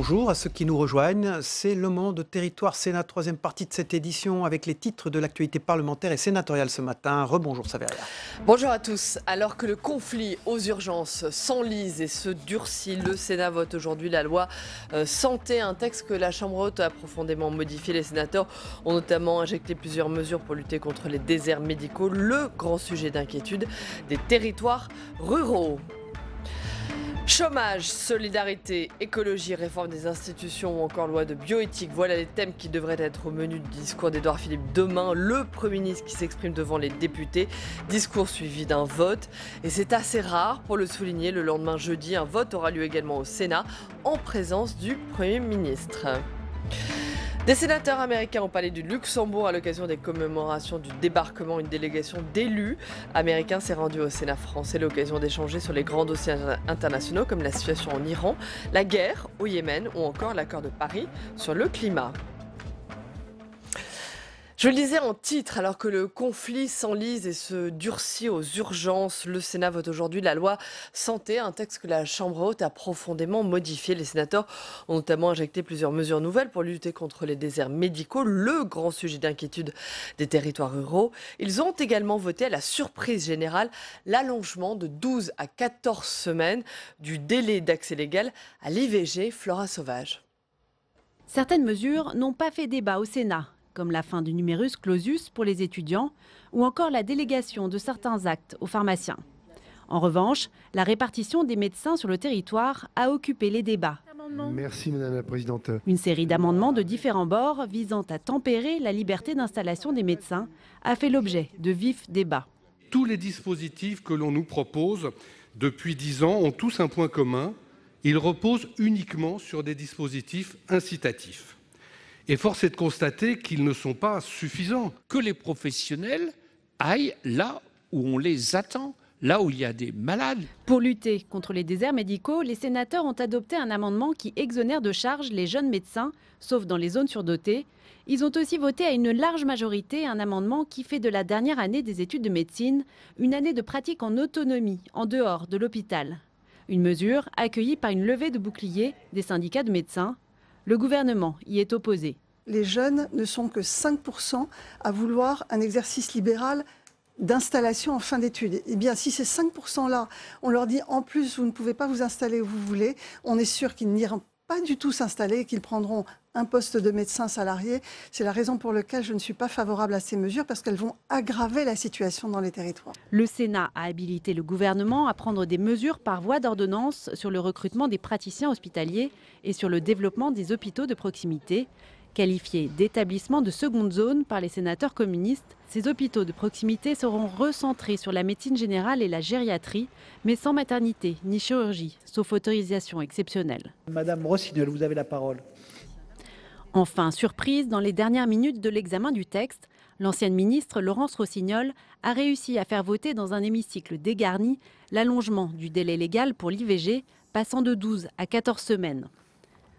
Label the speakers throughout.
Speaker 1: Bonjour à ceux qui nous rejoignent. C'est Le Monde Territoire Sénat, troisième partie de cette édition avec les titres de l'actualité parlementaire et sénatoriale ce matin. Rebonjour Saveria.
Speaker 2: Bonjour à tous. Alors que le conflit aux urgences s'enlise et se durcit, le Sénat vote aujourd'hui la loi santé, un texte que la Chambre haute a profondément modifié. Les sénateurs ont notamment injecté plusieurs mesures pour lutter contre les déserts médicaux, le grand sujet d'inquiétude des territoires ruraux. Chômage, solidarité, écologie, réforme des institutions ou encore loi de bioéthique. Voilà les thèmes qui devraient être au menu du discours d'Édouard Philippe demain. Le Premier ministre qui s'exprime devant les députés. Discours suivi d'un vote. Et c'est assez rare pour le souligner. Le lendemain jeudi, un vote aura lieu également au Sénat en présence du Premier ministre. Des sénateurs américains au Palais du Luxembourg à l'occasion des commémorations du débarquement. Une délégation d'élus américains s'est rendue au Sénat français, l'occasion d'échanger sur les grands dossiers internationaux comme la situation en Iran, la guerre au Yémen ou encore l'accord de Paris sur le climat. Je le disais en titre, alors que le conflit s'enlise et se durcit aux urgences, le Sénat vote aujourd'hui la loi santé, un texte que la Chambre haute a profondément modifié. Les sénateurs ont notamment injecté plusieurs mesures nouvelles pour lutter contre les déserts médicaux, le grand sujet d'inquiétude des territoires ruraux. Ils ont également voté à la surprise générale l'allongement de 12 à 14 semaines du délai d'accès légal à l'IVG. Flora Sauvage.
Speaker 3: Certaines mesures n'ont pas fait débat au Sénat, comme la fin du numerus clausus pour les étudiants ou encore la délégation de certains actes aux pharmaciens. En revanche, la répartition des médecins sur le territoire a occupé les débats.
Speaker 4: Merci Madame la Présidente.
Speaker 3: Une série d'amendements de différents bords visant à tempérer la liberté d'installation des médecins a fait l'objet de vifs débats.
Speaker 5: Tous les dispositifs que l'on nous propose depuis 10 ans ont tous un point commun. Ils reposent uniquement sur des dispositifs incitatifs. Et force est de constater qu'ils ne sont pas suffisants.
Speaker 6: Que les professionnels aillent là où on les attend, là où il y a des malades.
Speaker 3: Pour lutter contre les déserts médicaux, les sénateurs ont adopté un amendement qui exonère de charges les jeunes médecins, sauf dans les zones surdotées. Ils ont aussi voté à une large majorité un amendement qui fait de la dernière année des études de médecine une année de pratique en autonomie, en dehors de l'hôpital. Une mesure accueillie par une levée de boucliers des syndicats de médecins. Le gouvernement y est opposé.
Speaker 7: Les jeunes ne sont que 5% à vouloir un exercice libéral d'installation en fin d'études. Eh bien, si ces 5%-là, on leur dit en plus, vous ne pouvez pas vous installer où vous voulez, on est sûr qu'ils n'iront pas du tout s'installer et qu'ils prendront un poste de médecin salarié. C'est la raison pour laquelle je ne suis pas favorable à ces mesures, parce qu'elles vont aggraver la situation dans les territoires.
Speaker 3: Le Sénat a habilité le gouvernement à prendre des mesures par voie d'ordonnance sur le recrutement des praticiens hospitaliers et sur le développement des hôpitaux de proximité. Qualifiés d'établissements de seconde zone par les sénateurs communistes, ces hôpitaux de proximité seront recentrés sur la médecine générale et la gériatrie, mais sans maternité ni chirurgie, sauf autorisation exceptionnelle.
Speaker 8: Madame Rossignol, vous avez la parole.
Speaker 3: Enfin, surprise, dans les dernières minutes de l'examen du texte, l'ancienne ministre Laurence Rossignol a réussi à faire voter dans un hémicycle dégarni l'allongement du délai légal pour l'IVG, passant de 12 à 14 semaines.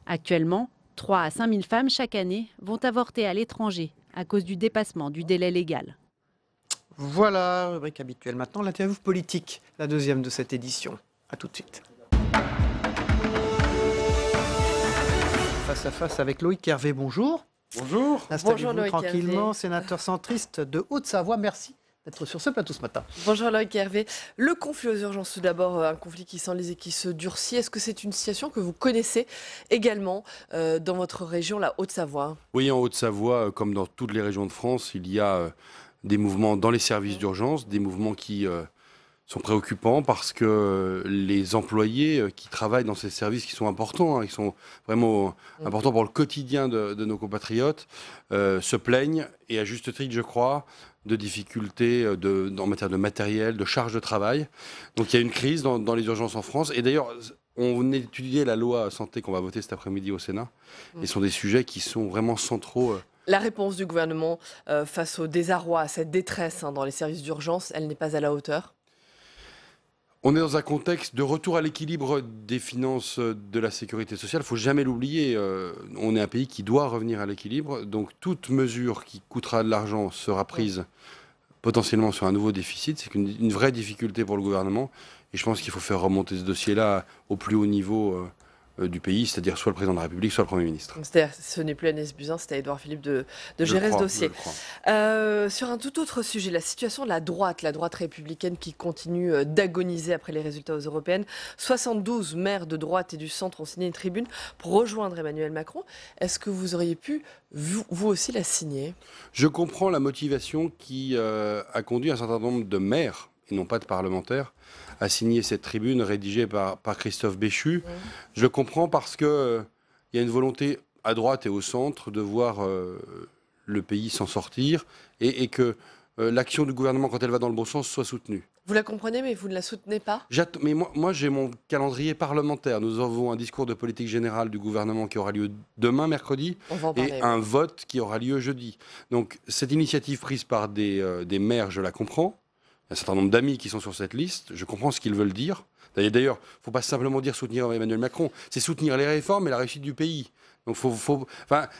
Speaker 3: Actuellement, 3 à 5 000 femmes chaque année vont avorter à l'étranger à cause du dépassement du délai légal.
Speaker 1: Voilà, rubrique habituelle. Maintenant, l'interview politique, la deuxième de cette édition. A tout de suite. Face à face avec Loïc Hervé, bonjour.
Speaker 5: Bonjour.
Speaker 1: Installez-vous
Speaker 2: Loïc
Speaker 1: tranquillement,
Speaker 2: Hervé.
Speaker 1: sénateur centriste de Haute-Savoie. Merci d'être sur ce plateau ce matin.
Speaker 2: Bonjour Loïc Hervé. Le conflit aux urgences, tout d'abord, un conflit qui s'enlise et qui se durcit. Est-ce que c'est une situation que vous connaissez également dans votre région, la Haute-Savoie?
Speaker 9: Oui, en Haute-Savoie, comme dans toutes les régions de France, il y a des mouvements dans les services d'urgence, des mouvements qui sont préoccupants parce que les employés qui travaillent dans ces services qui sont importants, qui sont vraiment importants pour le quotidien de nos compatriotes, se plaignent, et à juste titre, je crois, de difficultés en matière de matériel, de charge de travail. Donc il y a une crise dans les urgences en France. Et d'ailleurs, on étudiait la loi santé qu'on va voter cet après-midi au Sénat. Et ce sont des sujets qui sont vraiment centraux.
Speaker 2: La réponse du gouvernement face au désarroi, à cette détresse dans les services d'urgence, elle n'est pas à la hauteur?
Speaker 9: On est dans un contexte de retour à l'équilibre des finances de la sécurité sociale. Il ne faut jamais l'oublier. On est un pays qui doit revenir à l'équilibre. Donc toute mesure qui coûtera de l'argent sera prise potentiellement sur un nouveau déficit. C'est une vraie difficulté pour le gouvernement. Et je pense qu'il faut faire remonter ce dossier-là au plus haut niveau du pays, c'est-à-dire soit le président de la République, soit le Premier ministre.
Speaker 2: C'est-à-dire, ce n'est plus Agnès Buzyn, c'était Édouard Philippe de gérer ce dossier. Sur un tout autre sujet, la situation de la droite républicaine qui continue d'agoniser après les résultats aux européennes. 72 maires de droite et du centre ont signé une tribune pour rejoindre Emmanuel Macron. Est-ce que vous auriez pu, vous aussi, la signer?
Speaker 9: Je comprends la motivation qui a conduit un certain nombre de maires, et non pas de parlementaires, à signer cette tribune rédigée par Christophe Béchu. Je le comprends parce qu'il y a une volonté à droite et au centre de voir le pays s'en sortir et que l'action du gouvernement, quand elle va dans le bon sens, soit soutenue.
Speaker 2: Vous la comprenez, mais vous ne la soutenez pas?
Speaker 9: Mais moi j'ai mon calendrier parlementaire. Nous avons un discours de politique générale du gouvernement qui aura lieu demain, mercredi, et un vote qui aura lieu jeudi. Donc cette initiative prise par des maires, je la comprends. Il y a un certain nombre d'amis qui sont sur cette liste. Je comprends ce qu'ils veulent dire. D'ailleurs, il ne faut pas simplement dire soutenir Emmanuel Macron. C'est soutenir les réformes et la réussite du pays. Donc,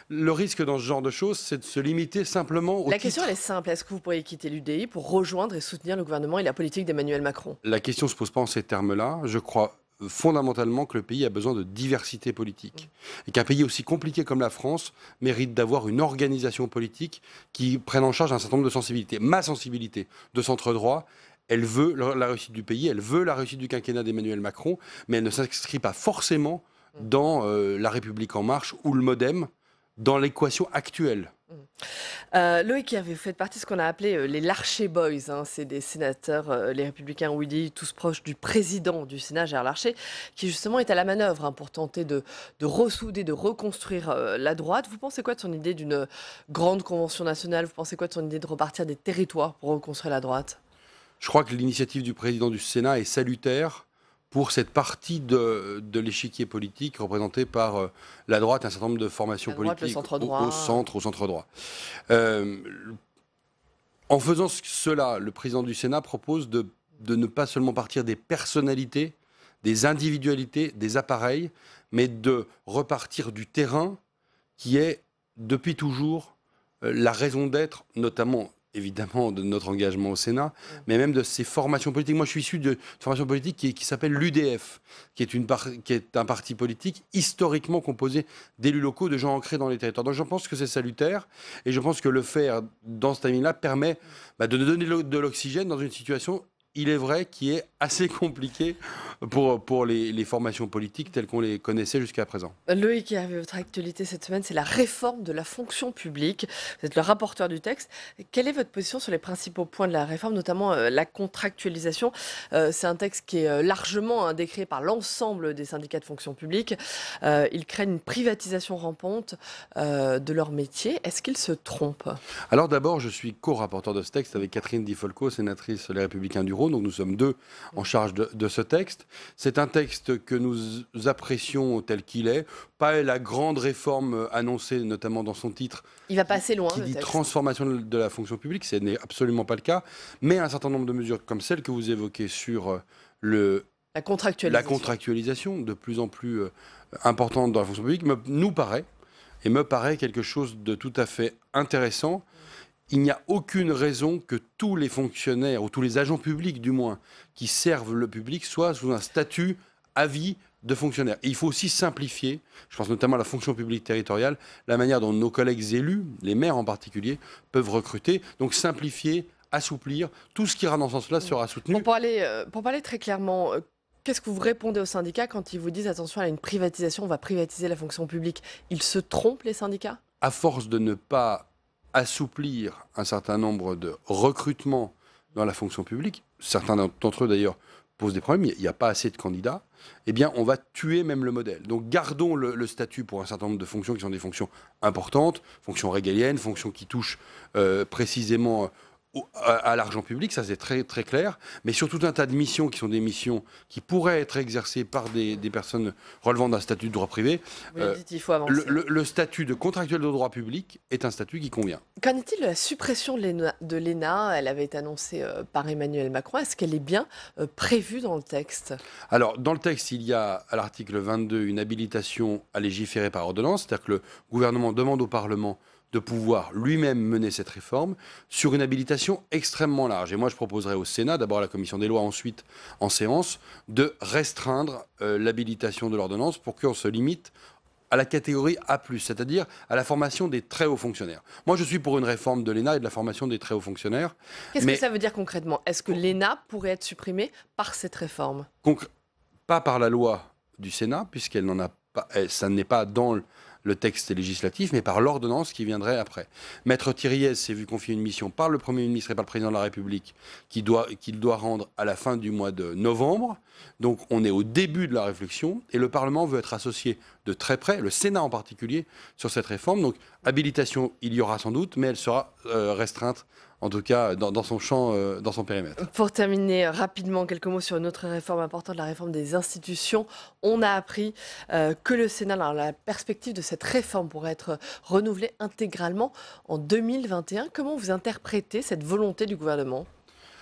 Speaker 9: le risque dans ce genre de choses, c'est de se limiter simplement au
Speaker 2: La question, elle est simple. Est-ce que vous pourriez quitter l'UDI pour rejoindre et soutenir le gouvernement et la politique d'Emmanuel Macron?
Speaker 9: La question ne se pose pas en ces termes-là. Je crois fondamentalement que le pays a besoin de diversité politique. Et qu'un pays aussi compliqué comme la France mérite d'avoir une organisation politique qui prenne en charge un certain nombre de sensibilités. Ma sensibilité de centre-droit, elle veut la réussite du pays, elle veut la réussite du quinquennat d'Emmanuel Macron, mais elle ne s'inscrit pas forcément dans La République En Marche ou le MoDem, dans l'équation actuelle.
Speaker 2: Loïc Hervé, vous faites partie de ce qu'on a appelé les Larcher Boys. C'est des sénateurs, les Républicains Ouidi, tous proches du président du Sénat, Gérard Larcher, qui justement est à la manœuvre pour tenter de ressouder, de reconstruire la droite. Vous pensez quoi de son idée d'une grande convention nationale? Vous pensez quoi de son idée de repartir des territoires pour reconstruire la droite?
Speaker 9: Je crois que l'initiative du président du Sénat est salutaire pour cette partie de l'échiquier politique représentée par la droite, un certain nombre de formations politiques au centre droit. En faisant cela, le président du Sénat propose de ne pas seulement partir des personnalités, des individualités, des appareils, mais de repartir du terrain qui est depuis toujours la raison d'être, notamment évidemment de notre engagement au Sénat, mais même de ces formations politiques. Moi, je suis issu d'une formation politique qui s'appelle l'UDF, qui est un parti politique historiquement composé d'élus locaux, de gens ancrés dans les territoires. Donc, je pense que c'est salutaire, et je pense que le faire dans ce timing-là permet de donner de l'oxygène dans une situation, il est vrai, qui est assez compliquée pour les formations politiques telles qu'on les connaissait jusqu'à présent.
Speaker 2: Loïc Hervé, votre actualité cette semaine, c'est la réforme de la fonction publique. Vous êtes le rapporteur du texte. Quelle est votre position sur les principaux points de la réforme, notamment la contractualisation? C'est un texte qui est largement décrié par l'ensemble des syndicats de fonction publique. Ils craignent une privatisation rampante de leur métier. Est-ce qu'ils se trompent?
Speaker 9: Alors d'abord, je suis co-rapporteur de ce texte avec Catherine Di Folco, sénatrice Les Républicains du Rhône. Donc nous sommes deux en charge de ce texte. C'est un texte que nous apprécions tel qu'il est. Pas la grande réforme annoncée, notamment dans son titre.
Speaker 2: Il va pas assez loin.
Speaker 9: Qui dit transformation de la fonction publique, ce n'est absolument pas le cas. Mais un certain nombre de mesures comme celles que vous évoquez sur la contractualisation de plus en plus importante dans la fonction publique me paraît quelque chose de tout à fait intéressant. Il n'y a aucune raison que tous les fonctionnaires, ou tous les agents publics du moins, qui servent le public, soient sous un statut à vie de fonctionnaire. Et il faut aussi simplifier, je pense notamment à la fonction publique territoriale, la manière dont nos collègues élus, les maires en particulier, peuvent recruter. Donc simplifier, assouplir, tout ce qui ira dans ce sens-là sera soutenu.
Speaker 2: Pour parler très clairement, qu'est-ce que vous répondez aux syndicats quand ils vous disent attention à une privatisation, on va privatiser la fonction publique? Ils se trompent, les syndicats?
Speaker 9: À force de ne pas assouplir un certain nombre de recrutements dans la fonction publique, certains d'entre eux d'ailleurs posent des problèmes, il n'y a pas assez de candidats, eh bien on va tuer même le modèle. Donc gardons le statut pour un certain nombre de fonctions qui sont des fonctions importantes, fonctions régaliennes, fonctions qui touchent précisément à l'argent public, ça c'est très, très clair, mais sur tout un tas de missions qui sont des missions qui pourraient être exercées par des personnes relevant d'un statut de droit privé.
Speaker 2: Il faut avancer.
Speaker 9: Le statut de contractuel de droit public est un statut qui convient.
Speaker 2: Qu'en est-il de la suppression de l'ENA? Elle avait été annoncée par Emmanuel Macron. Est-ce qu'elle est bien prévue dans le texte?
Speaker 9: Alors, dans le texte, il y a à l'article 22 une habilitation à légiférer par ordonnance, c'est-à-dire que le gouvernement demande au Parlement de pouvoir lui-même mener cette réforme sur une habilitation extrêmement large. Et moi, je proposerai au Sénat, d'abord à la Commission des lois, ensuite en séance, de restreindre l'habilitation de l'ordonnance pour qu'on se limite à la catégorie A+, c'est-à-dire à la formation des très hauts fonctionnaires. Moi, je suis pour une réforme de l'ENA et de la formation des très hauts fonctionnaires.
Speaker 2: Qu'est-ce que ça veut dire concrètement? Est-ce que l'ENA pourrait être supprimée par cette réforme?
Speaker 9: Pas par la loi du Sénat, puisqu'elle n'en a pas, ça n'est pas dans le texte législatif, mais par l'ordonnance qui viendrait après. Maître Thiriez s'est vu confier une mission par le Premier ministre et par le Président de la République qu'il doit rendre à la fin du mois de novembre. Donc on est au début de la réflexion et le Parlement veut être associé de très près, le Sénat en particulier, sur cette réforme. Donc habilitation, il y aura sans doute, mais elle sera restreinte, en tout cas dans son champ, dans son périmètre.
Speaker 2: Pour terminer rapidement, quelques mots sur une autre réforme importante, la réforme des institutions. On a appris que le Sénat, dans la perspective de cette réforme, pourrait être renouvelée intégralement en 2021. Comment vous interprétez cette volonté du gouvernement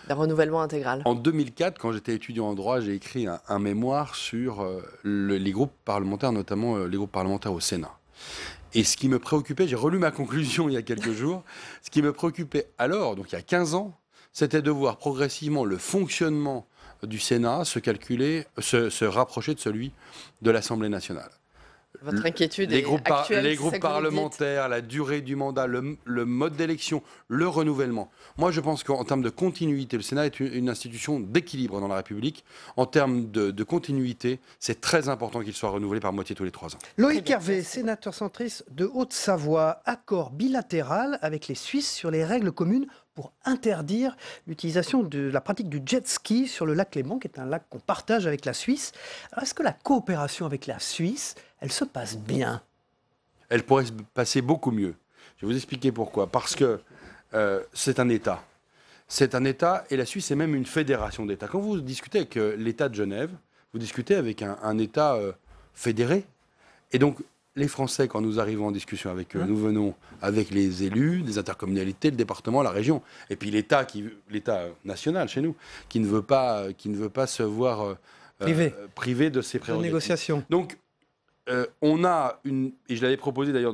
Speaker 2: d'un renouvellement intégral?
Speaker 9: En 2004, quand j'étais étudiant en droit, j'ai écrit un mémoire sur les groupes parlementaires, notamment les groupes parlementaires au Sénat. Et ce qui me préoccupait, j'ai relu ma conclusion il y a quelques jours, ce qui me préoccupait alors, donc il y a 15 ans, c'était de voir progressivement le fonctionnement du Sénat se rapprocher de celui de l'Assemblée nationale.
Speaker 2: Votre inquiétude
Speaker 9: les groupes,
Speaker 2: actuelle,
Speaker 9: les groupes parlementaires, la durée du mandat, le mode d'élection, le renouvellement. Moi, je pense qu'en termes de continuité, le Sénat est une institution d'équilibre dans la République. En termes de continuité, c'est très important qu'il soit renouvelé par moitié tous les 3 ans.
Speaker 1: Loïc Hervé, sénateur centriste de Haute-Savoie, accord bilatéral avec les Suisses sur les règles communes pour interdire l'utilisation de la pratique du jet ski sur le lac Léman, qui est un lac qu'on partage avec la Suisse. Alors, est-ce que la coopération avec la Suisse, elle se passe bien?
Speaker 9: Elle pourrait se passer beaucoup mieux. Je vais vous expliquer pourquoi. Parce que c'est un État. C'est un État et la Suisse est même une fédération d'États. Quand vous discutez avec l'État de Genève, vous discutez avec un État fédéré. Et donc, les Français, quand nous arrivons en discussion avec eux, nous venons avec les élus, des intercommunalités, le département, la région, et puis l'État national chez nous, qui ne veut pas se voir privé de ses prérogatives.
Speaker 1: Négociation.
Speaker 9: Donc, on a et je l'avais proposé d'ailleurs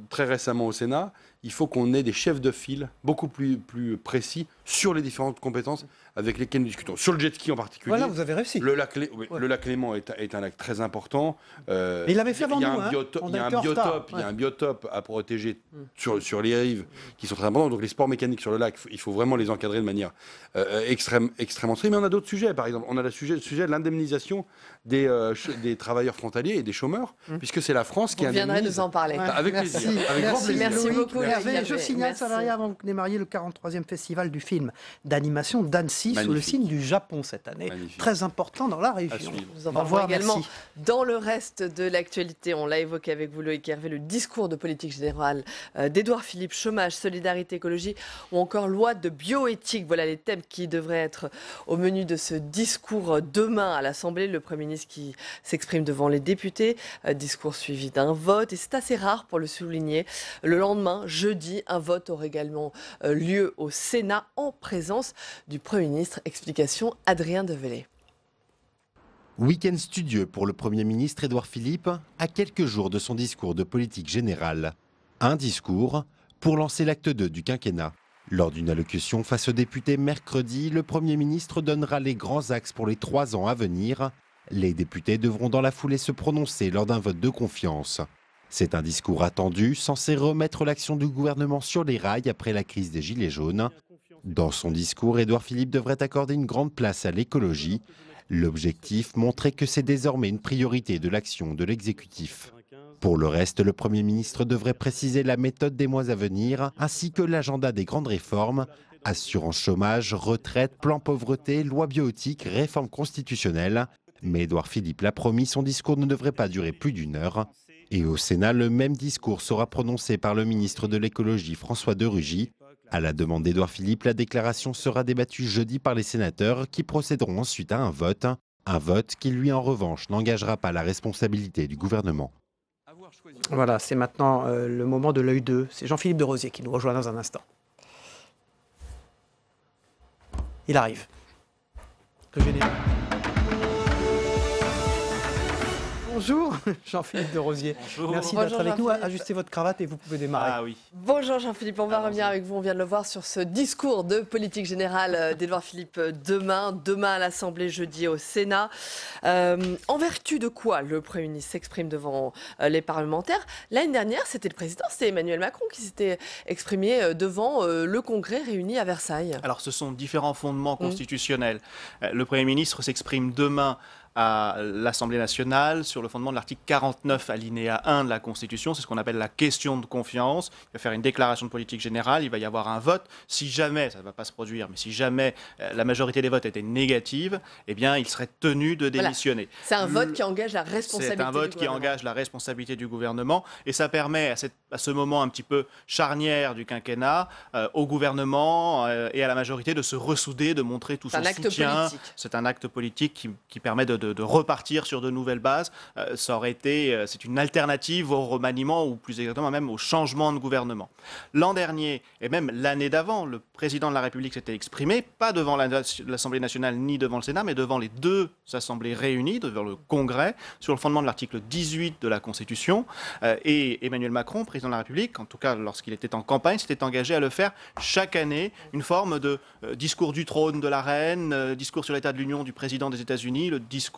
Speaker 9: très récemment au Sénat, il faut qu'on ait des chefs de file beaucoup plus précis sur les différentes compétences avec lesquelles nous discutons. Sur le jet ski en particulier.
Speaker 1: Voilà, vous avez réussi.
Speaker 9: Le lac Léman est un lac très important.
Speaker 1: Mais il l'avait fait avant nous.
Speaker 9: Il y a un biotope à protéger sur les rives qui sont très importants. Donc les sports mécaniques sur le lac, il faut vraiment les encadrer de manière extrêmement stricte. Mais on a d'autres sujets. Par exemple, on a le sujet de l'indemnisation des travailleurs frontaliers et des chômeurs, puisque c'est la France qui indemnise.
Speaker 2: Vous viendrez nous en parler.
Speaker 9: Avec plaisir. Avec grand plaisir.
Speaker 2: Merci beaucoup.
Speaker 1: Hervé, je signale, Savaria, avant que vous démarriez le 43e festival du film d'animation d'Annecy sous le signe du Japon cette année.
Speaker 9: Magnifique.
Speaker 1: Très important dans la région.
Speaker 2: Nous en parlerons également dans le reste de l'actualité. On l'a évoqué avec vous, Loïc Hervé, le discours de politique générale d'Édouard Philippe, chômage, solidarité, écologie ou encore loi de bioéthique. Voilà les thèmes qui devraient être au menu de ce discours demain à l'Assemblée. Le Premier ministre qui s'exprime devant les députés, discours suivi d'un vote. Et c'est assez rare pour le souligner. Le lendemain, jeudi, un vote aurait également lieu au Sénat en présence du Premier ministre. Explication, Adrien Develay.
Speaker 10: Week-end studieux pour le Premier ministre Édouard Philippe, à quelques jours de son discours de politique générale. Un discours pour lancer l'acte 2 du quinquennat. Lors d'une allocution face aux députés mercredi, le Premier ministre donnera les grands axes pour les 3 ans à venir. Les députés devront dans la foulée se prononcer lors d'un vote de confiance. C'est un discours attendu, censé remettre l'action du gouvernement sur les rails après la crise des Gilets jaunes. Dans son discours, Édouard Philippe devrait accorder une grande place à l'écologie. L'objectif, montrer que c'est désormais une priorité de l'action de l'exécutif. Pour le reste, le Premier ministre devrait préciser la méthode des mois à venir, ainsi que l'agenda des grandes réformes, assurance chômage, retraite, plan pauvreté, loi bioéthique, réforme constitutionnelle. Mais Édouard Philippe l'a promis, son discours ne devrait pas durer plus d'1 heure. Et au Sénat, le même discours sera prononcé par le ministre de l'écologie François de Rugy. À la demande d'Édouard Philippe, la déclaration sera débattue jeudi par les sénateurs qui procéderont ensuite à un vote. Un vote qui, lui, en revanche, n'engagera pas la responsabilité du gouvernement.
Speaker 1: Voilà, c'est maintenant le moment de l'œil 2. C'est Jean-Philippe de Rosier qui nous rejoint dans un instant. Il arrive. Le générique. Bonjour, Jean-Philippe de Rosier.
Speaker 11: Bonjour.
Speaker 1: Merci
Speaker 2: Bonjour,
Speaker 1: d'être avec nous.
Speaker 2: Jean-Philippe.
Speaker 1: Ajustez votre cravate et vous pouvez démarrer.
Speaker 11: Ah oui.
Speaker 2: Bonjour Jean-Philippe, on va revenir avec vous, on vient de le voir, sur ce discours de politique générale d'Édouard Philippe demain à l'Assemblée, jeudi au Sénat. En vertu de quoi le Premier ministre s'exprime devant les parlementaires? L'année dernière, c'était Emmanuel Macron qui s'était exprimé devant le Congrès réuni à Versailles.
Speaker 11: Alors ce sont différents fondements constitutionnels. Le Premier ministre s'exprime demain à l'Assemblée nationale sur le fondement de l'article 49 alinéa 1 de la Constitution. C'est ce qu'on appelle la question de confiance. Il va faire une déclaration de politique générale, il va y avoir un vote. Si jamais, ça ne va pas se produire, mais si jamais la majorité des votes était négative, eh bien il serait tenu de démissionner.
Speaker 2: Voilà. C'est un vote qui engage la responsabilité
Speaker 11: C'est un vote qui engage la responsabilité du gouvernement et ça permet à ce moment un petit peu charnière du quinquennat au gouvernement et à la majorité de se ressouder, de montrer tout son soutien. C'est un acte politique qui permet de repartir sur de nouvelles bases. C'est une alternative au remaniement ou plus exactement même au changement de gouvernement. L'an dernier et même l'année d'avant, le président de la République s'était exprimé, pas devant l'Assemblée nationale ni devant le Sénat, mais devant les deux assemblées réunies, devant le Congrès, sur le fondement de l'article 18 de la Constitution. Et Emmanuel Macron, président de la République, en tout cas lorsqu'il était en campagne, s'était engagé à le faire chaque année, une forme de discours du trône de la reine, discours sur l'état de l'Union du président des États-Unis, le discours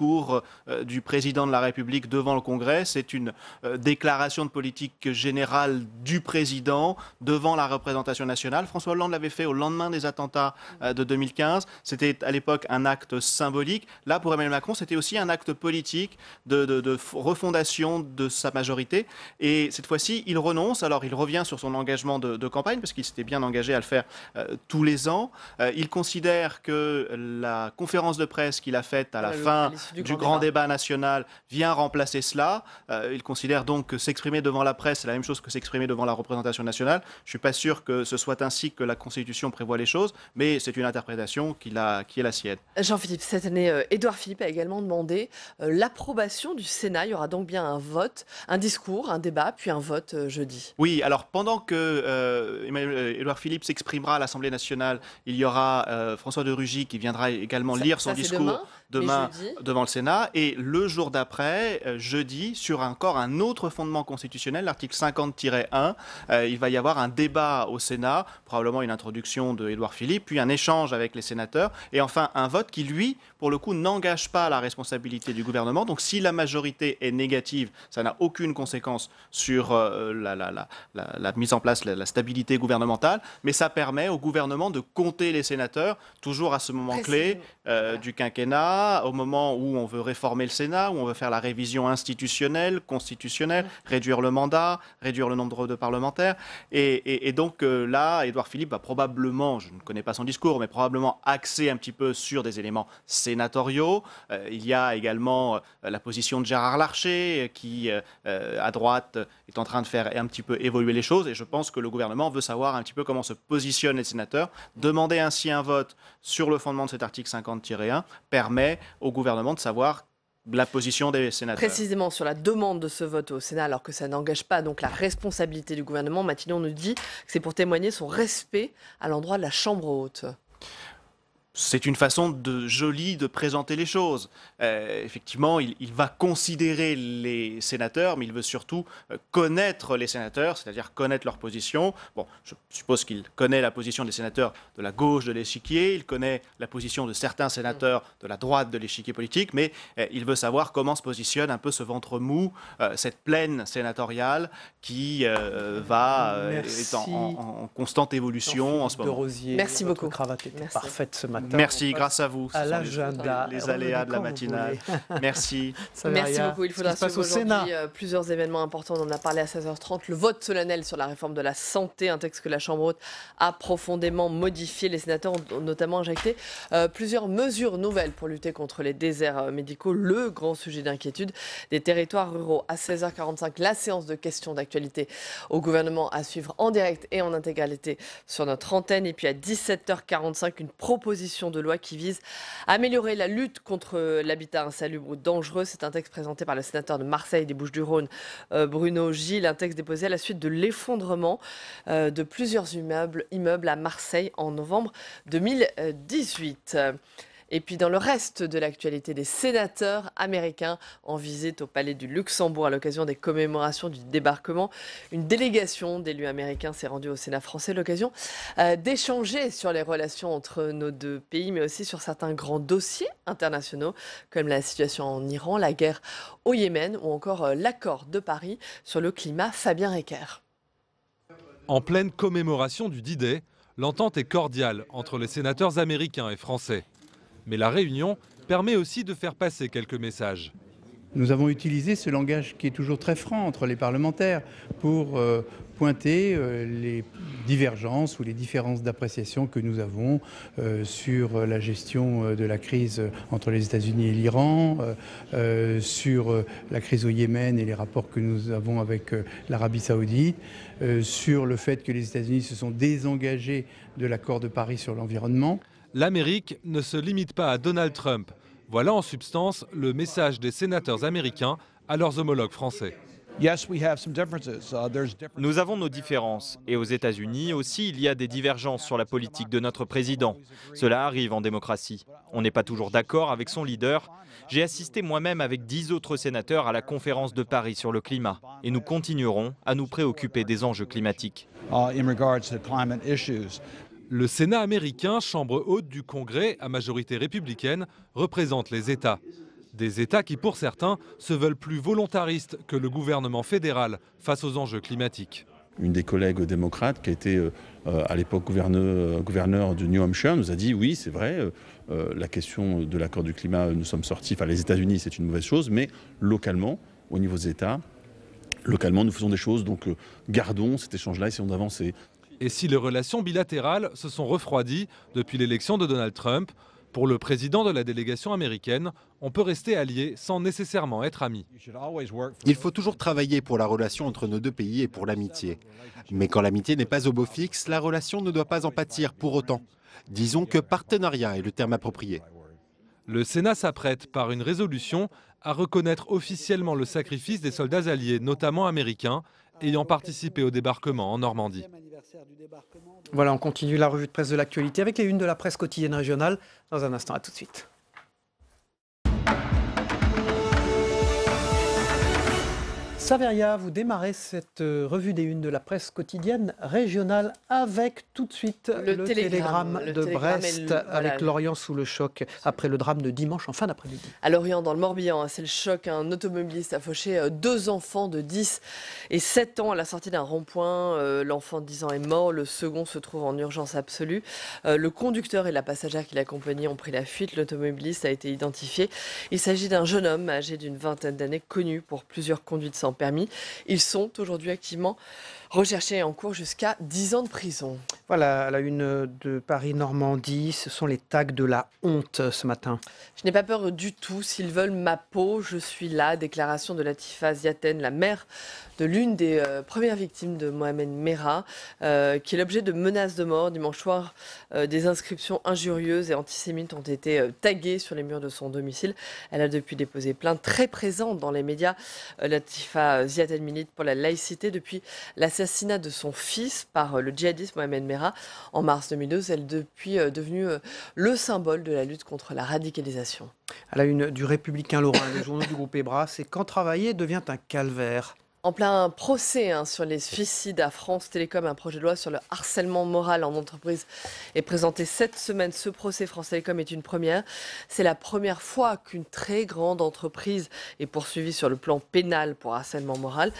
Speaker 11: du président de la République devant le Congrès. C'est une déclaration de politique générale du président devant la représentation nationale. François Hollande l'avait fait au lendemain des attentats de 2015. C'était à l'époque un acte symbolique. Là, pour Emmanuel Macron, c'était aussi un acte politique de refondation de sa majorité. Et cette fois-ci, il renonce. Alors, il revient sur son engagement de campagne, parce qu'il s'était bien engagé à le faire tous les ans. Il considère que la conférence de presse qu'il a faite à la fin du grand débat national vient remplacer cela. Il considère donc que s'exprimer devant la presse, c'est la même chose que s'exprimer devant la représentation nationale. Je ne suis pas sûr que ce soit ainsi que la Constitution prévoit les choses, mais c'est une interprétation qui est la sienne.
Speaker 2: Jean-Philippe, cette année, Édouard Philippe a également demandé l'approbation du Sénat. Il y aura donc bien un vote, un discours, un débat, puis un vote jeudi.
Speaker 11: Oui, alors pendant que Édouard Philippe s'exprimera à l'Assemblée nationale, il y aura François de Rugy qui viendra également lire son discours demain devant le Sénat. Et le jour d'après, jeudi, sur encore un autre fondement constitutionnel, l'article 50-1, il va y avoir un débat au Sénat, probablement une introduction de Édouard Philippe, puis un échange avec les sénateurs, et enfin un vote qui, lui, pour le coup, n'engage pas la responsabilité du gouvernement. Donc si la majorité est négative, ça n'a aucune conséquence sur la mise en place, la stabilité gouvernementale, mais ça permet au gouvernement de compter les sénateurs, toujours à ce moment clé du quinquennat, au moment où on veut réformer le Sénat, où on veut faire la révision institutionnelle, constitutionnelle, réduire le mandat, réduire le nombre de parlementaires. Et donc là, Édouard Philippe va probablement, je ne connais pas son discours, mais probablement axer un petit peu sur des éléments sénatoriaux. Il y a également la position de Gérard Larcher qui, à droite, est en train de faire un petit peu évoluer les choses. Et je pense que le gouvernement veut savoir un petit peu comment se positionnent les sénateurs. Demander ainsi un vote sur le fondement de cet article 50-1 permet au gouvernement de savoir la position des sénateurs.
Speaker 2: Précisément sur la demande de ce vote au Sénat, alors que ça n'engage pas donc la responsabilité du gouvernement, Matignon nous dit que c'est pour témoigner son respect à l'endroit de la Chambre haute.
Speaker 11: C'est une façon jolie de présenter les choses. Effectivement, il va considérer les sénateurs, mais il veut surtout connaître les sénateurs, c'est-à-dire connaître leur position. Bon, je suppose qu'il connaît la position des sénateurs de la gauche de l'échiquier, il connaît la position de certains sénateurs de la droite de l'échiquier politique, mais il veut savoir comment se positionne un peu ce ventre mou, cette plaine sénatoriale qui est en constante évolution en ce moment.
Speaker 1: Rosier,
Speaker 2: merci beaucoup.
Speaker 1: Votre cravate était parfaite ce matin.
Speaker 11: Merci, grâce à vous.
Speaker 1: À l'agenda.
Speaker 11: Les aléas de la matinale. Merci.
Speaker 2: Merci beaucoup. Il faudra suivre aujourd'hui plusieurs événements importants. On en a parlé à 16h30. Le vote solennel sur la réforme de la santé, un texte que la Chambre haute a profondément modifié. Les sénateurs ont notamment injecté plusieurs mesures nouvelles pour lutter contre les déserts médicaux. Le grand sujet d'inquiétude des territoires ruraux. À 16h45, la séance de questions d'actualité au gouvernement à suivre en direct et en intégralité sur notre antenne. Et puis à 17h45, une proposition de loi qui vise à améliorer la lutte contre l'habitat insalubre ou dangereux. C'est un texte présenté par le sénateur de Marseille des Bouches-du-Rhône, Bruno Gilles, un texte déposé à la suite de l'effondrement de plusieurs immeubles à Marseille en novembre 2018. Et puis dans le reste de l'actualité, des sénateurs américains en visite au Palais du Luxembourg à l'occasion des commémorations du débarquement. Une délégation d'élus américains s'est rendue au Sénat français, l'occasion d'échanger sur les relations entre nos deux pays, mais aussi sur certains grands dossiers internationaux, comme la situation en Iran, la guerre au Yémen ou encore l'accord de Paris sur le climat. Fabien Recker.
Speaker 12: En pleine commémoration du D-Day, l'entente est cordiale entre les sénateurs américains et français. Mais la réunion permet aussi de faire passer quelques messages.
Speaker 13: Nous avons utilisé ce langage qui est toujours très franc entre les parlementaires pour pointer les divergences ou les différences d'appréciation que nous avons sur la gestion de la crise entre les États-Unis et l'Iran, sur la crise au Yémen et les rapports que nous avons avec l'Arabie saoudite, sur le fait que les États-Unis se sont désengagés de l'accord de Paris sur l'environnement.
Speaker 12: L'Amérique ne se limite pas à Donald Trump. Voilà en substance le message des sénateurs américains à leurs homologues français.
Speaker 14: Nous avons nos différences et aux États-Unis aussi il y a des divergences sur la politique de notre président. Cela arrive en démocratie. On n'est pas toujours d'accord avec son leader. J'ai assisté moi-même avec 10 autres sénateurs à la conférence de Paris sur le climat et nous continuerons à nous préoccuper des enjeux climatiques.
Speaker 12: Le Sénat américain, chambre haute du Congrès à majorité républicaine, représente les États. Des États qui, pour certains, se veulent plus volontaristes que le gouvernement fédéral face aux enjeux climatiques.
Speaker 15: Une des collègues démocrates qui a été à l'époque gouverneur du New Hampshire nous a dit oui, c'est vrai, la question de l'accord du climat, nous sommes sortis, enfin les États-Unis c'est une mauvaise chose, mais localement, au niveau des États, localement nous faisons des choses, donc gardons cet échange-là, essayons d'avancer.
Speaker 12: Et si les relations bilatérales se sont refroidies depuis l'élection de Donald Trump, pour le président de la délégation américaine, on peut rester alliés sans nécessairement être amis.
Speaker 10: Il faut toujours travailler pour la relation entre nos deux pays et pour l'amitié. Mais quand l'amitié n'est pas au beau fixe, la relation ne doit pas en pâtir pour autant. Disons que partenariat est le terme approprié.
Speaker 12: Le Sénat s'apprête par une résolution à reconnaître officiellement le sacrifice des soldats alliés, notamment américains, ayant participé au débarquement en Normandie.
Speaker 1: Voilà, on continue la revue de presse de l'actualité avec les unes de la presse quotidienne régionale. Dans un instant, à tout de suite. Saveria, vous démarrez cette revue des unes de la presse quotidienne régionale avec tout de suite le télégramme de Brest avec Lorient sous le choc après le drame de dimanche en fin d'après-midi.
Speaker 2: À Lorient, dans le Morbihan, c'est le choc. Un automobiliste a fauché 2 enfants de 10 et 7 ans à la sortie d'un rond-point. L'enfant de 10 ans est mort, le second se trouve en urgence absolue. Le conducteur et la passagère qui l'accompagnaient ont pris la fuite. L'automobiliste a été identifié. Il s'agit d'un jeune homme âgé d'une vingtaine d'années, connu pour plusieurs conduites sans permis. Ils sont aujourd'hui activement recherchés et en cours jusqu'à 10 ans de prison.
Speaker 1: Voilà, à la une de Paris-Normandie, ce sont les tags de la honte ce matin.
Speaker 2: Je n'ai pas peur du tout. S'ils veulent ma peau, je suis là. Déclaration de Latifa Ziaten, la mère de l'une des premières victimes de Mohamed Merah, qui est l'objet de menaces de mort. Dimanche soir, des inscriptions injurieuses et antisémites ont été taguées sur les murs de son domicile. Elle a depuis déposé plainte, très présente dans les médias. Latifa Ziaten milite pour la laïcité depuis l'assassinat de son fils par le djihadiste Mohamed Merah en mars 2012. Elle est depuis devenue le symbole de la lutte contre la radicalisation.
Speaker 1: À la une du Républicain Lorrain, les journaux du groupe Ebra, c'est quand travailler devient un calvaire.
Speaker 2: En plein procès sur les suicides à France Télécom, un projet de loi sur le harcèlement moral en entreprise est présenté cette semaine. Ce procès France Télécom est une première. C'est la première fois qu'une très grande entreprise est poursuivie sur le plan pénal pour harcèlement moral.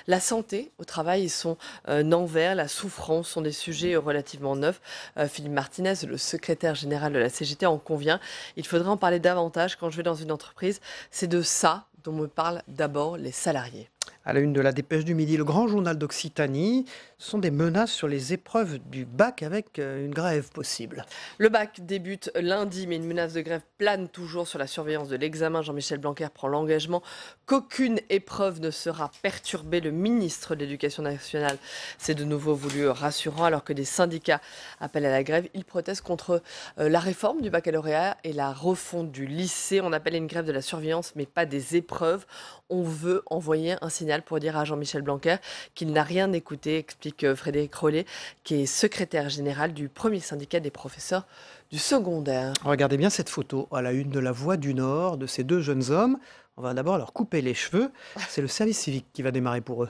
Speaker 2: La santé au travail et son envers, la souffrance sont des sujets relativement neufs. Philippe Martinez, le secrétaire général de la CGT, en convient. Il faudrait en parler davantage. Quand je vais dans une entreprise, c'est de ça dont me parlent d'abord les salariés.
Speaker 1: À la une de la Dépêche du Midi, le grand journal d'Occitanie, ce sont des menaces sur les épreuves du bac avec une grève possible.
Speaker 2: Le bac débute lundi, mais une menace de grève plane toujours sur la surveillance de l'examen. Jean-Michel Blanquer prend l'engagement qu'aucune épreuve ne sera perturbée. Le ministre de l'Éducation nationale s'est de nouveau voulu rassurant, alors que des syndicats appellent à la grève. Ils protestent contre la réforme du baccalauréat et la refonte du lycée. On appelle à une grève de la surveillance, mais pas des épreuves. On veut envoyer un signal signal pour dire à Jean-Michel Blanquer qu'il n'a rien écouté, explique Frédéric Rollet, qui est secrétaire général du premier syndicat des professeurs du secondaire.
Speaker 1: Regardez bien cette photo à la une de La Voix du Nord de ces deux jeunes hommes. On va d'abord leur couper les cheveux. C'est le service civique qui va démarrer pour eux.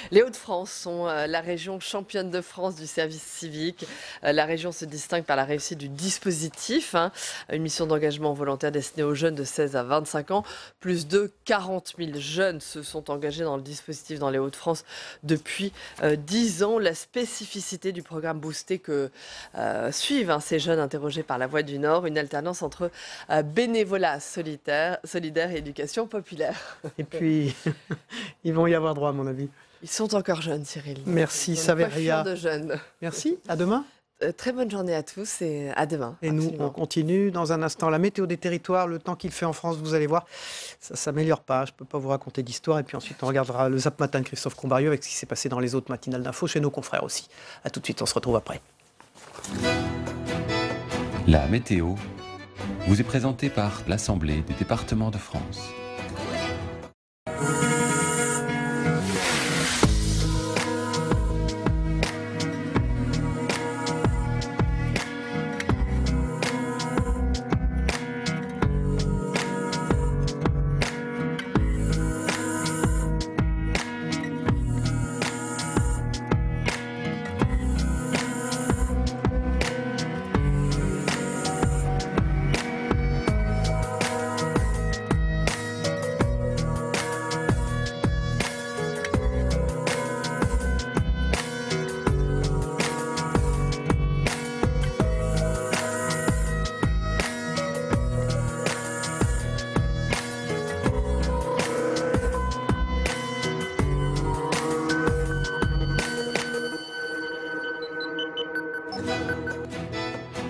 Speaker 2: Les Hauts-de-France sont la région championne de France du service civique. La région se distingue par la réussite du dispositif. Une mission d'engagement volontaire destinée aux jeunes de 16 à 25 ans. Plus de 40 000 jeunes se sont engagés dans le dispositif dans les Hauts-de-France depuis 10 ans. La spécificité du programme Boosté que suivent ces jeunes interrogés par La Voix du Nord, une alternance entre bénévolat solidaire et éducation populaire.
Speaker 1: Et puis, ils vont y avoir droit, à mon avis.
Speaker 2: Ils sont encore jeunes, Cyril.
Speaker 1: Merci, Saveria.
Speaker 2: De jeunes.
Speaker 1: Merci, à demain.
Speaker 2: Très bonne journée à tous et à demain.
Speaker 1: Et absolument. Nous, on continue dans un instant. La météo des territoires, le temps qu'il fait en France, vous allez voir, ça ne s'améliore pas. Je ne peux pas vous raconter d'histoire. Et puis ensuite, on regardera le Zap Matin de Christophe Combarieux avec ce qui s'est passé dans les autres matinales d'infos chez nos confrères aussi. A tout de suite, on se retrouve après.
Speaker 16: La météo vous est présentée par l'Assemblée des départements de France.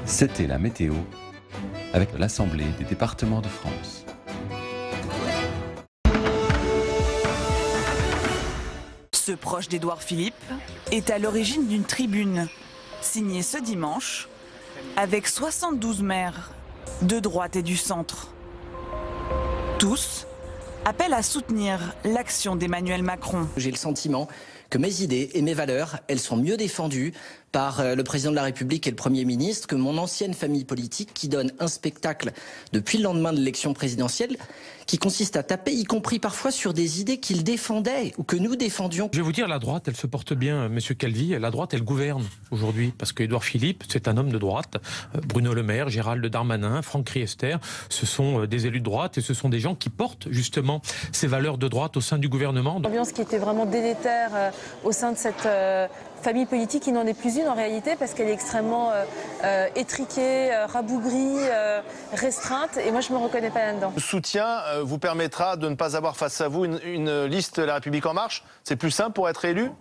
Speaker 16: C'était la météo avec l'Assemblée des départements de France.
Speaker 17: Ce proche d'Édouard Philippe est à l'origine d'une tribune signée ce dimanche avec 72 maires de droite et du centre. Tous appellent à soutenir l'action d'Emmanuel Macron.
Speaker 18: J'ai le sentiment que mes idées et mes valeurs, elles sont mieux défendues par le président de la République et le Premier ministre que mon ancienne famille politique qui donne un spectacle depuis le lendemain de l'élection présidentielle qui consiste à taper, y compris parfois sur des idées qu'ils défendaient ou que nous défendions.
Speaker 19: Je vais vous dire, la droite, elle se porte bien, Monsieur Calvi. La droite, elle gouverne aujourd'hui parce qu'Édouard Philippe, c'est un homme de droite. Bruno Le Maire, Gérald Darmanin, Franck Riester, ce sont des élus de droite et ce sont des gens qui portent justement ces valeurs de droite au sein du gouvernement.
Speaker 20: L'ambiance qui était vraiment délétère au sein de cette famille politique, qui n'en est plus une en réalité parce qu'elle est extrêmement étriquée, rabougrie, restreinte, et moi je ne me reconnais pas là-dedans.
Speaker 21: Le soutien vous permettra de ne pas avoir face à vous une liste La République En Marche. C'est plus simple pour être élu ?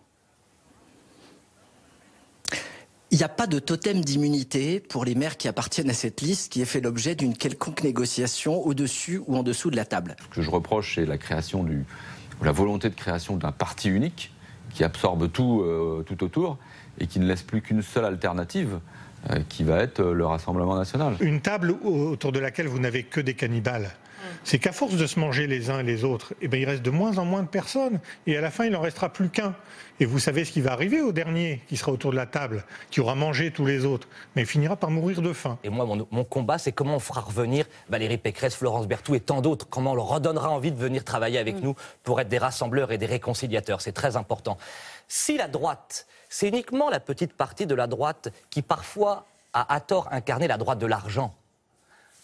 Speaker 18: Il n'y a pas de totem d'immunité pour les maires qui appartiennent à cette liste qui ait fait l'objet d'une quelconque négociation au-dessus ou en dessous de la table.
Speaker 22: Ce que je reproche, c'est la volonté de création d'un parti unique qui absorbe tout autour et qui ne laisse plus qu'une seule alternative, qui va être le Rassemblement national.
Speaker 23: Une table autour de laquelle vous n'avez que des cannibales. C'est qu'à force de se manger les uns et les autres, il reste de moins en moins de personnes. Et à la fin, il n'en restera plus qu'un. Et vous savez ce qui va arriver au dernier, qui sera autour de la table, qui aura mangé tous les autres, mais il finira par mourir de faim.
Speaker 24: Et moi, mon combat, c'est comment on fera revenir Valérie Pécresse, Florence Berthoud et tant d'autres. Comment on leur redonnera envie de venir travailler avec nous pour être des rassembleurs et des réconciliateurs. C'est très important. Si la droite, c'est uniquement la petite partie de la droite qui parfois a à tort incarné la droite de l'argent,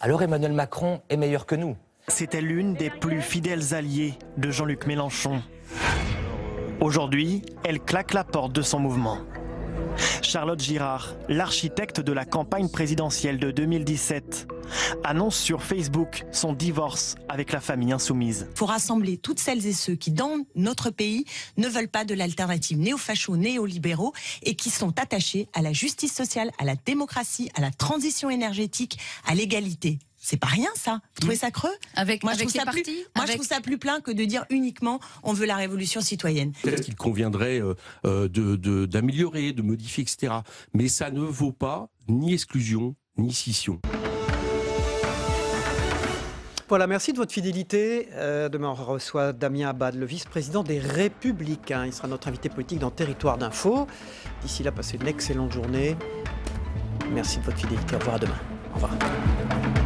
Speaker 24: alors Emmanuel Macron est meilleur que nous.
Speaker 25: C'était l'une des plus fidèles alliées de Jean-Luc Mélenchon. Aujourd'hui, elle claque la porte de son mouvement. Charlotte Girard, l'architecte de la campagne présidentielle de 2017, annonce sur Facebook son divorce avec la famille insoumise.
Speaker 26: Il faut rassembler toutes celles et ceux qui, dans notre pays, ne veulent pas de l'alternative néo-facho, néolibéraux et qui sont attachés à la justice sociale, à la démocratie, à la transition énergétique, à l'égalité. C'est pas rien, ça. Vous trouvez ça creux ? Moi, je trouve ça plus plein que de dire uniquement on veut la révolution citoyenne.
Speaker 27: Peut-être qu'il conviendrait d'améliorer, de modifier, etc. Mais ça ne vaut pas ni exclusion, ni scission.
Speaker 1: Voilà, merci de votre fidélité. Demain, on reçoit Damien Abad, le vice-président des Républicains. Il sera notre invité politique dans Territoire d'Info. D'ici là, passez une excellente journée. Merci de votre fidélité. Au revoir à demain. Au revoir.